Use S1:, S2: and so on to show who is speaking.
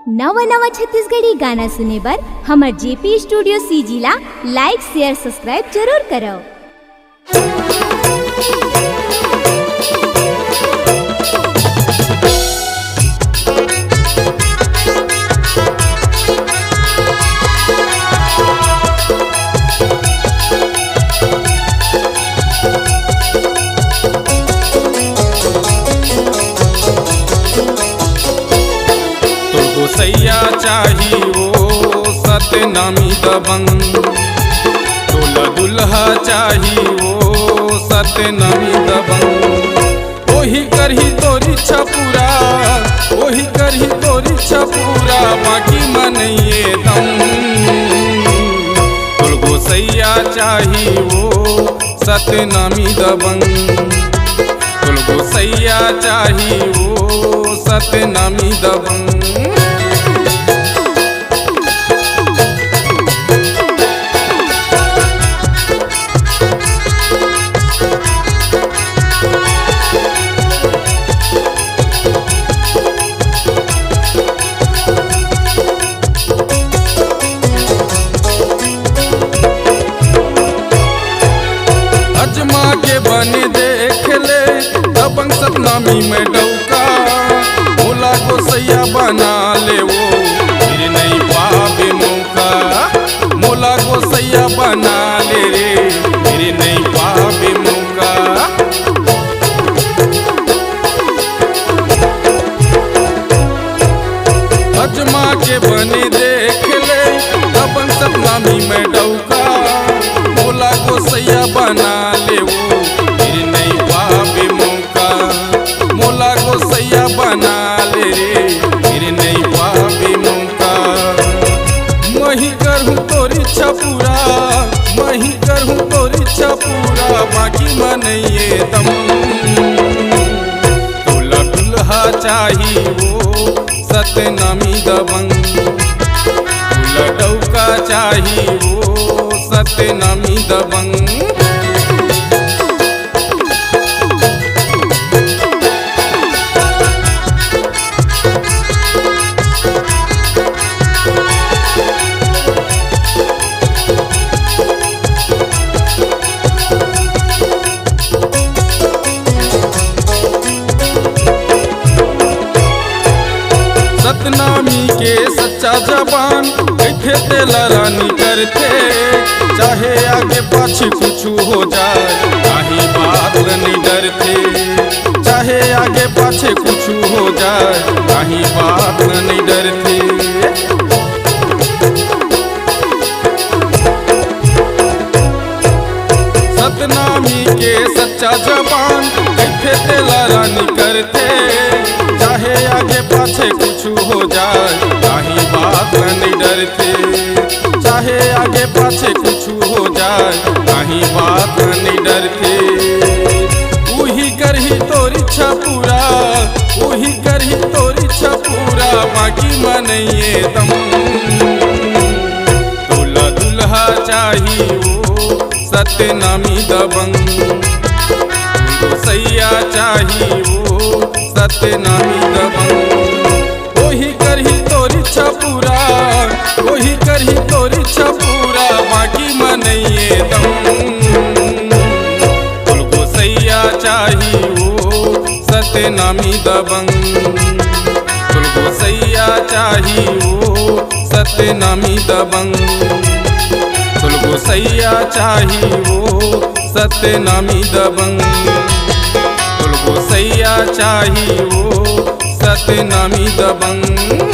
S1: नवा नवा छत्तीसगढ़ी गाना सुने बर हमर जेपी स्टूडियो सीजी ला लाइक शेयर सब्सक्राइब जरूर करो।
S2: सैया चाही वो सतनामी दबंग, दूल्हा दुल्हा चाही वो सतनामी दबंग। ओही करही तोरी छपूरा, ओही करही तोरी छपूरा, बाकी मनइए दम। तुलगो सैया चाही वो सतनामी दबंग, तुलगो सैया चाही वो सतनामी दबंग। अजमा के बने देख ले दबंग सतनामी में डौका, भोला को सैया बना ले वो फिर नहीं पावे मौका। मोला को सैया बना ले रे फिर नहीं पावे मौका। अजमा के बने देख ले दबंग सतनामी में डौका, भोला को सैया बना ले वो फिर नहीं पावे मौका। मोला को सैया बना ले रे फिर नहीं पावे मौका। मही करहूँ तोरी छपूरा, मही करहूँ तोरी छपूरा, बाकी मनइए दम। दूल्हा दुल्हा चाही वो सतनामी दबंग, दूल्हा डौका चाही वो सतनामी दबंग। सतनामी के सच्चा जबान कैथे तेला रानी करते, चाहे आगे पाछे कुछ हो जाए काही बात नहीं डरते। चाहे आगे पाछे कुछ हो जाए काही बात नहीं डरते। सतनामी के सच्चा जबान कैथे तेला रानी करते, चाहे आगे पाछे कुछ हो जाए काही बात नहीं डरते। चाहे आगे पाछे कुछ हो जाए काही बात नहीं डरते। उही करही तोरी छपूरा, उही करही तोरी छपूरा, बाकी मनइए दम। दूल्हा दुल्हा चाही वो सतनामी दबंग, सैया चाही वो सतनामी दबंग। ओही करही तोरी छपूरा, ओही करही तोरी छपूरा, बाकी मनइए दम। तुलगो सैया चाही वो सतनामी दबंग, तुलगो सैया चाही वो सतनामी दबंग। तुलगो सैया चाही वो सतनामी दबंग, तुलगो सैया चाही वो सतनामी दबंग।